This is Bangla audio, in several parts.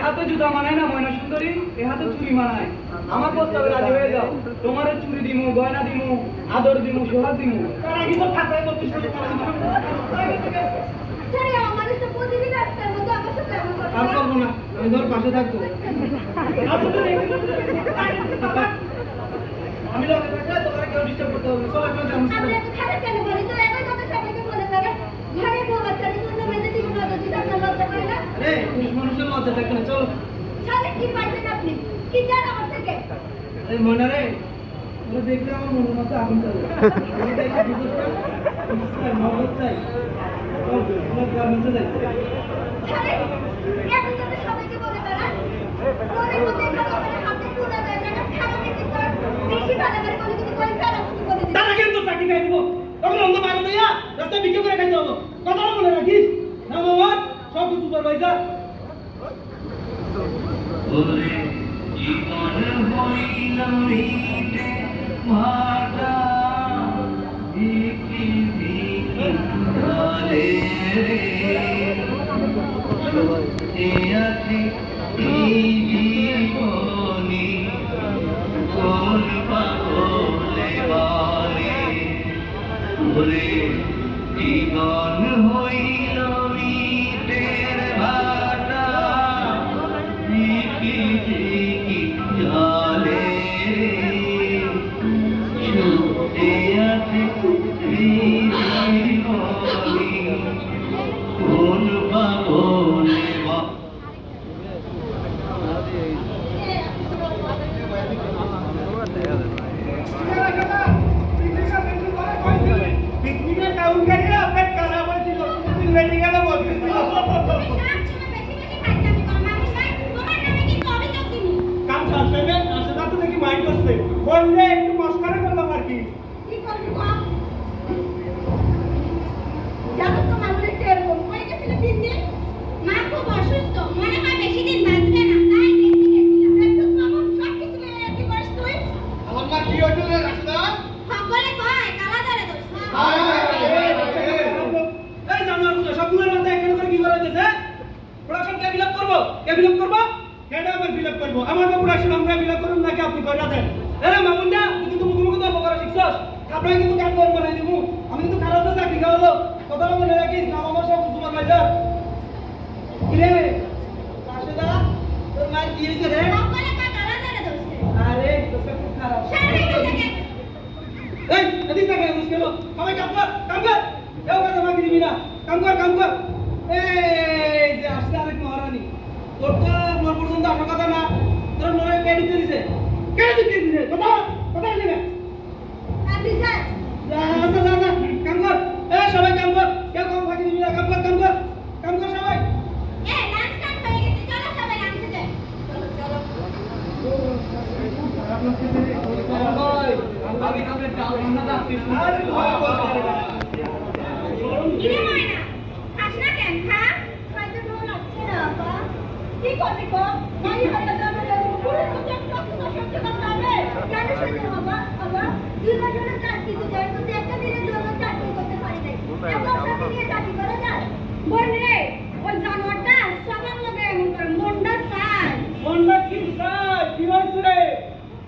হাতে জুতা মানায় না ময়না সুন্দরী, এ হাতে চুরি মানায়। আমার প্রস্তাবে রাজি হয়ে যাও, তোমার চুরি দিমু, গয়না দিমু, আদর দিমু, সোহাগ দিমু। তার আগে তো থাকবে তো কিছু আর করবো না, আমি ধর পাশে থাকবো। আমি লোকে থাকলে তোমার কেউ ডিস্টার্ব করতে হবে না। চলো একটু জামুস করো। আরে পুরুষ মানুষের লজ্জা থাকে না, চলো। এই মনে রে, ওরা দেখলে আমার মনের মধ্যে আগুন জ্বলে। আমি দেখে বুঝতে মহব্বত চাই। আমার গার্মেন্টসে যাইতে। তারা কিন্তু চাকরি খাই দিব, তখন অন্ধ মারা দিয়া রাস্তায় বিক্রি করে খাইতে হবো। কথাটা মনে রাখিস না বাবা, সব সুপারভাইজার। জীবন হইল ইটের ভাটা, ঝিকি ঝিকি জলে ছুটে আছে জীবনী, কোন পাগলে একটু মস্কারা করলাম আর কি। আমার মা কি হইল রে রাস্তা? এই জানোয়ার গুলো সবগুলোর মধ্যে একখানে করে কি করা হইতেছে? প্রোডাকশন কে ফিল আপ করব? কে ফিল আপ করব? কেডা আমি ফিল আপ করব? আমার তো প্রোডাকশন আমরা ফিল আপ করব নাকি আপনি কইরা দেন? আরে মামুন্ডা তুই কিন্তু মুখে তর্ক করা শিখছস। আপনারা কিন্তু কাজ করব বানাই দিমু। আমি কিন্তু খারাপ তো চাকরি খাওয়ালো। কথাটা মনে রাখিস, নাম আমার সব সুপারভাইজার। কি রে? পাশে দা তোর মার কি হইছে রে? আরে তোকে খুব খারাপ। এই এদিক থেকে মুশকিল হলো। সবাই কাম কর, কাম কর। কেউ কাজ আমাকে দিবি না। কাম কর, কাম কর। এই যে আসছে আরেক মহারানী। তোর তো মোর পর্যন্ত আসার কথা না। তোর মনে কে দিতে দিছে? কে দিতে দিছে? কথা কথা দিবে। যা যা যা যা কাম কর। এই সবাই কাম কর। কেউ কাম ফাঁকি দিবি না। কাম কর, কাম কর। কাম কর সবাই। আমি কামে ডাল রান্না দাচ্ছি। আরে ভয় করতে পারে। কি করবি গো? মাই হাতে যাবে না। পুরো তো একটা সহ্য করতে হবে। কেন শুনতে বাবা? বাবা, দুই বছরের চাকরি তো যায় তো একটা দিনের জন্য চাকরি করতে পারি নাই। এখন সাথে নিয়ে চাকরি করা যায়? বোন রে, ওই জানোয়ারটা সবার লগে এমন করে মনটা চায়। মনটা কি চায়? কি হইছে রে?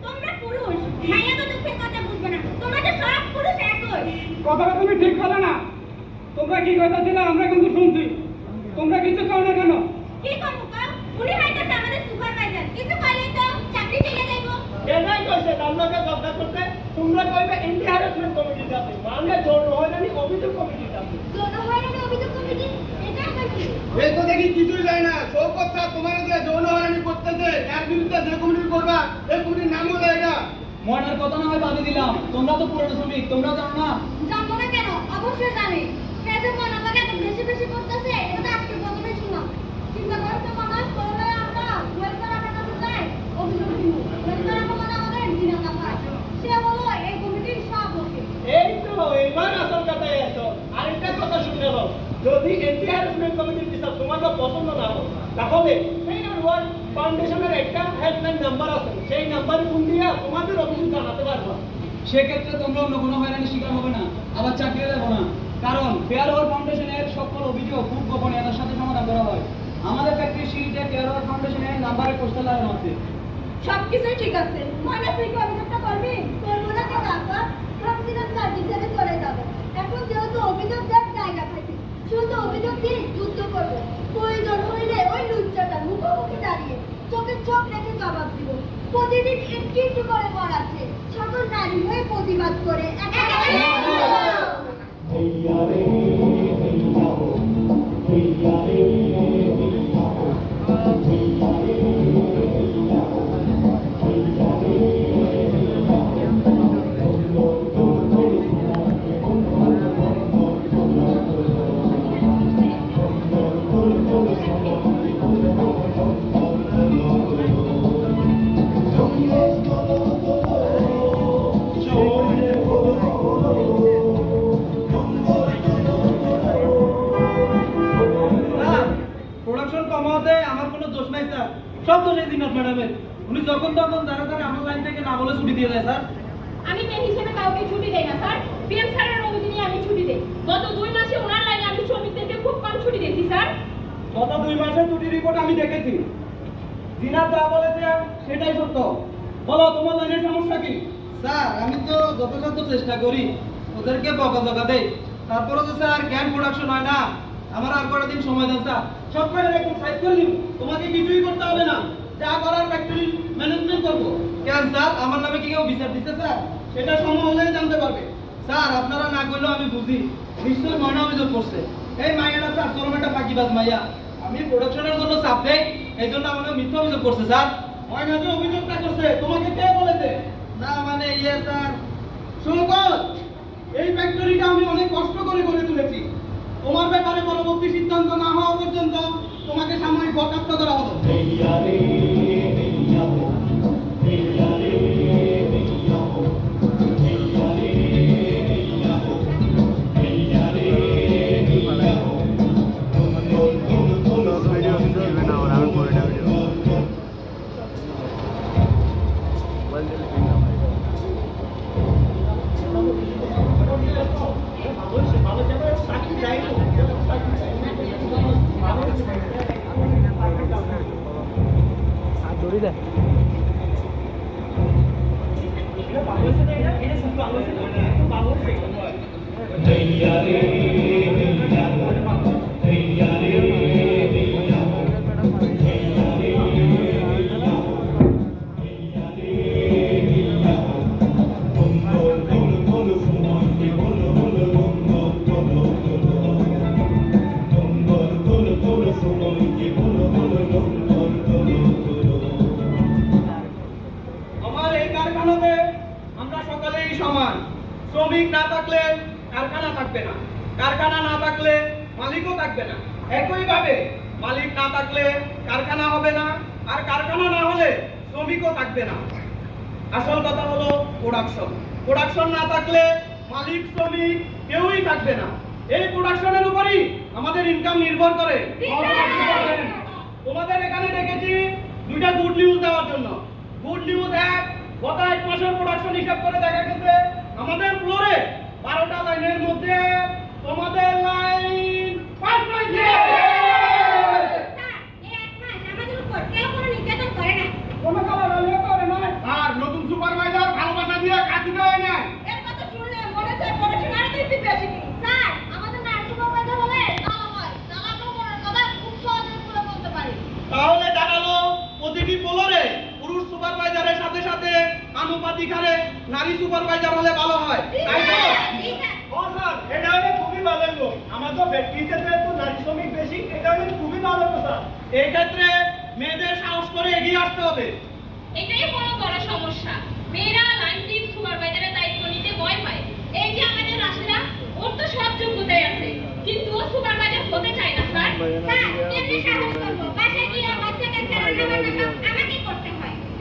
তোমরা পুরুষ, মাইয়া তো দুঃখের কথা বুঝবে না। তোমরা তো সব পুরুষ একই। কথাটা তুমি ঠিক বলে না। তোমরা কি কইতাছিলে আমরা কিন্তু শুনছি। তোমরা কিছু কও না কেন? কি করব গো? উনি হইতাছে আমাদের সুপারভাইজার। কিছু কইলেই তো চাকরি চলে যাইবো। এটাই কইছে দান্নকে জব্দ করতে। তোমরা কইবে এন্টি হ্যারাসমেন্ট কমিটি যাবে। মানে জোর হয়রানি অভিযোগ কমিটি যাবে। যৌন হয়রানি অভিযোগ কমিটি এটা আবার কি? এই তো দেখি কিছুই যায় না। শৌকত স্যার তোমার যে যৌন হয়রানি করতেছে, এর বিরুদ্ধে যে কমিটি করবা, এই কমিটির নাম হলো এটা। মনের কথা না হয় বাদে দিলাম। তোমরা তো পুরনো শ্রমিক, তোমরা জানো না? জানবো না কেন? অবশ্যই জানি। কে যে মনে আমাকে এত বেশি বেশি করতেছে, এটা তো আজকে প্রথমে শুনলাম। চিন্তা করতে মনে হয় করলে আমরা ওয়েলফেয়ার আমার কাছে যাই, অভিযোগ দিব। ওয়েলফেয়ার আমার আমাদের দিনা কাপায়। সে বলো এই কমিটির সভাপতি। এই তো এবার আসল কথায় এসো। আরেকটা কথা শুনে নাও। যদি এন্টি হ্যারাসমেন্ট কমিটির হিসাব তোমাদের পছন্দ না হয়, তাহলে সেই ওয়ার্ল্ড ফাউন্ডেশনের একটা হেল্পলাইন নাম্বার আছে। সেই নাম্বারে ফোন দিয়ে তোমাদের অভিযোগ জানাতে পারবা। সেক্ষেত্রে তোমরা অন্য কোনো হয়রানির শিকার হবে না, আবার চাকরি দেবো না। কারণ ফেয়ার ওয়ার্ক বিষয়টিও খুব গোপনীয়তার সাথে সমাধান করা হয়। আমাদের ফ্যাক্টরি সিটে কেয়ার ফাউন্ডেশনের নাম্বারে পোস্টার লাগানো আছে। সবকিছুই ঠিক আছে, ময়না তুই কি অভিযোগটা করবি? করবো না কেন আপা? ভাবছিলাম কাজী ছেড়ে চলে যাবো। এখন যেহেতু অভিযোগ দেওয়ার জায়গা পাইছি, শুধু অভিযোগ দিয়ে যুদ্ধ করবো। প্রয়োজন হইলে ওই লুচ্চাটা মুখোমুখি দাঁড়িয়ে চোখে চোখ রেখে জবাব দিব। প্রতিদিন একটু একটু করে পড়াচ্ছে, সকল নারী হয়ে প্রতিবাদ করে স্যার, প্রোডাকশন কমাতে আমার কোনো দোষ নাই স্যার, সব দোষ এই জিনাত ম্যাডামের। উনি যখন তখন যারা তারা আমার লাইন থেকে না বলে ছুটি দিয়ে দেয় স্যার। আমি মেয়ে হিসেবে কাউকে ছুটি দেই না স্যার। পিএম স্যারের অনুমতি নিয়ে আমি ছুটি দেই। গত 2 মাসে ওনার লাইনে আমি শ্রমিকদেরকে খুব কম ছুটি দিয়েছি স্যার। গত 2 মাসের ছুটি রিপোর্ট আমি দেখেছি। জিনাত যা বলেছে সেটাই সত্য। বলো তোমার লাইনের সমস্যা কি? স্যার, আমি তো যথাসাধ্য চেষ্টা করি, ওদেরকে বকাঝকা দেই। তারপরে তো স্যার ক্যান প্রোডাকশন হয় না। আমার আর কটা দিন সময় দেন স্যার, সব কটা একদম সাইজ করে দিন। তোমাকে কিছুই করতে হবে না, যা করার ফ্যাক্টরি ম্যানেজমেন্ট করবো। কেন স্যার, আমার নামে কি কেউ বিচার দিচ্ছে স্যার? সেটা সময় হলেই জানতে পারবে। স্যার, আপনারা না করলেও আমি বুঝি নিশ্চয়ই ময়না অভিযোগ করছে। এই মাইয়াটা স্যার চরম একটা ফাঁকিবাজ মাইয়া। আমি প্রোডাকশনের জন্য চাপ দেই, এই জন্য আমাকে মিথ্যা অভিযোগ করছে স্যার। ময়না যে অভিযোগটা করছে তোমাকে কে বলেছে? না মানে ইয়ে স্যার, শোকত, এই ফ্যাক্টরিটা আমি অনেক কষ্ট করে গড়ে তুলেছি। তোমার ব্যাপারে পরবর্তী সিদ্ধান্ত না হওয়া পর্যন্ত তোমাকে সাময়িক বরখাস্ত করা হলো। আমার এই কারখানাতে আমরা সকলেই সমান। শ্রমিক না থাকলে কারখানা থাকবে না, কারখানা না থাকলে মালিকও থাকবে না। একইভাবে মালিক না থাকলে কারখানা হবে না, আর কারখানা না হলে শ্রমিকও থাকবে না। আসল কথা হলো প্রোডাকশন। প্রোডাকশন না থাকলে মালিক শ্রমিক কেউই থাকবে না। এই প্রোডাকশনের উপরই আমাদের ইনকাম নির্ভর করে। তোমাদের এখানে ডেকেছি দুইটা গুড নিউজ দেওয়ার জন্য। গুড নিউজ এক, গত 1 মাসের প্রোডাকশন হিসাব করে দেখা গেছে আমাদের ফ্লোরে 12টা লাইনের মধ্যে তোমাদের লাইন ফার্স্ট হয়েছে। কোনো কারণে লেট করে না, আর নতুন সুপারভাইজার ভালোবাসা দিয়ে কাজ দেওয়া হয় না। তাহলে দাঁড়ালো প্রতিটি ফ্লোরে পুরুষ সুপারভাইজারের সাথে সাথে আনুপাতিক হারে নারী সুপারভাইজার হলে ভালো হয়, তাই তো? স্যার, এটা হলে খুবই ভালো হলো। আমাদের ফ্যাক্টরিতে তো নারী শ্রমিক বেশি, এটা হলে খুবই ভালো হলো স্যার। এই ক্ষেত্রে মেয়েদের সাহস করে এগিয়ে আসতে হবে। এটাই বড় বড় সমস্যা। মেয়েরা লাইন চিফ সুপারভাইজারের দায়িত্ব নিতে ভয় পায়। এই যে আমাদের রাশিরা, ওর তো সব যোগ্যতাই আছে, কিন্তু ও সুপারভাইজার হতে চায় না স্যার।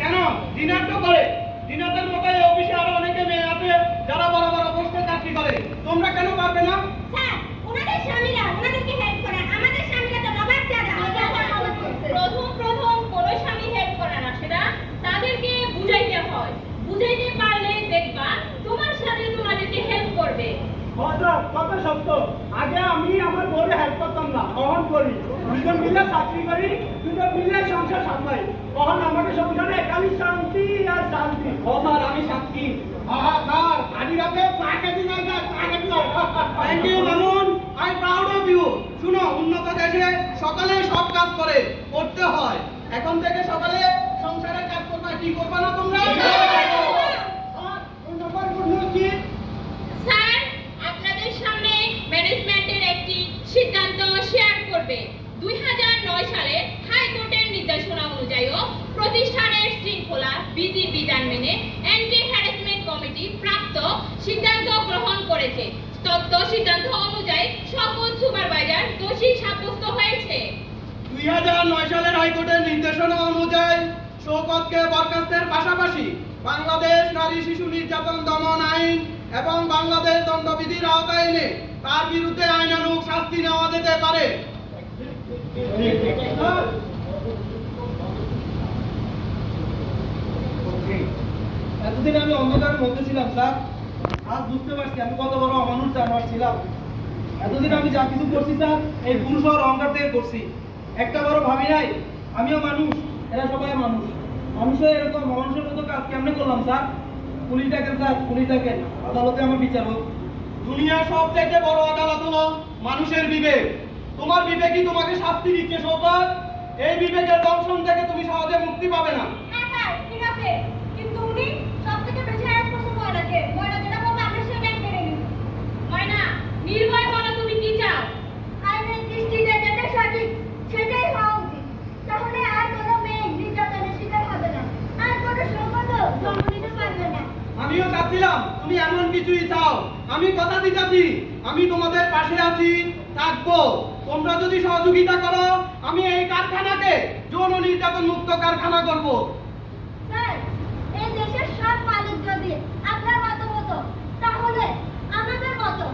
কেন? দিনার তো করে। দিনাতের মতো এই অফিসে আরো অনেকে মেয়ে আছে যারা বড় বড় পোস্টে চাকরি করে। তোমরা কেন পারবে না? প্রথম কোনো স্বামী হেল্প করে না, সেটা তাদেরকে বুঝাইতে হয়। বুঝাইতে পারলে দেখবা তোমার সাথে তোমাদেরকে হেল্প করবে। স্যার, কথা সত্য। আগে আমি আমার বউরে হেল্প করতাম না, অহন করি দুজন মিলে চাকরি করি দুজন মিলে সংসার সামলাই অহন আমাকে সংসারে খালি শান্তি আর শান্তি ও স্যার আমি সাক্ষী স্যার আদি রাতে চা খেতে যাই না চা খেতে যাই thank you Mamun I proud of you শুনো উন্নত দেশে সকালে সব কাজ করতে হয় এখন থেকে সকালে সংসারের কাজ করবা কি করবা না তোমরা স্যার আপনাদের সামনে ম্যানেজমেন্টের একটি সিদ্ধান্ত শেয়ার করবে 2009 সালে হাইকোর্টের নির্দেশনা অনুযায়ী প্রতিষ্ঠানের শৃঙ্খলা বিধি বিধান মেনে অ্যান্টি হ্যারাসমেন্ট কমিটি প্রাপ্ত সিদ্ধান্ত গ্রহণ করেছে তথ্য সিদ্ধান্ত অনুযায়ী সকল সুপারভাইজার দোষী সাব্যস্ত হয়েছে 2009 সালের হাইকোর্টের নির্দেশনা অনুযায়ী শওকতকে বরখাস্তের পাশাপাশি বাংলাদেশ নারী শিশু নির্যাতন দমন আইন এবং বাংলাদেশ দণ্ডবিধির আওতায় এনে তার বিরুদ্ধে আইনানুগ শাস্তি নেওয়া যেতে পারে এতদিন আমি অন্ধকারের মধ্যে ছিলাম স্যার আজ বুঝতে পারছি আমি কত বড় অমানুষ জানোয়ার ছিলাম এতদিন আমি যা কিছু করছি স্যার এই পুরুষ হওয়ার অহংকার থেকে করছি একটা বড় ভাবি নাই আমিও মানুষ এরা সবাই মানুষ মানুষের এরকম মানুষের মতো কাজ কেমনে করলাম স্যার পুলিশ ডাকেন স্যার পুলিশ ডাকেন আদালতে আমার বিচার হোক দুনিয়ার সবচাইতে বড় আদালত হলো মানুষের বিবেক তোমার বিবেকই তোমাকে শাস্তি দিচ্ছে শওকত এই বিবেকের দংশন থেকে তুমি সহজে মুক্তি পাবে না হ্যাঁ স্যার ঠিক আছে কিন্তু উনি সবথেকে বেশি হ্যারাস করছে ময়নাকে ময়না যেটা বলবে আমরা সেটাই মেনে নিব ময়না নির্ভয় বলো তুমি কি চাও আইনের দৃষ্টিতে যেটা সঠিক সেটাই হওয়া উচিত তাহলে আর কোনো মেয়ে নির্যাতনের শিকার হবে না আর কোনো সম্পদও জন্ম নিতে পারবে না আমিও চাচ্ছিলাম তুমি এমন কিছুই চাও আমি কথা দিতেছি আমি তোমাদের পাশে আছি থাকবো তোমরা যদি সহযোগিতা করো আমি এই কারখানাকে যৌন নির্যাতন মুক্ত কারখানা করব স্যার এই দেশের সব মালিক যদি আপনার মতো হতো তাহলে আমাদের মতো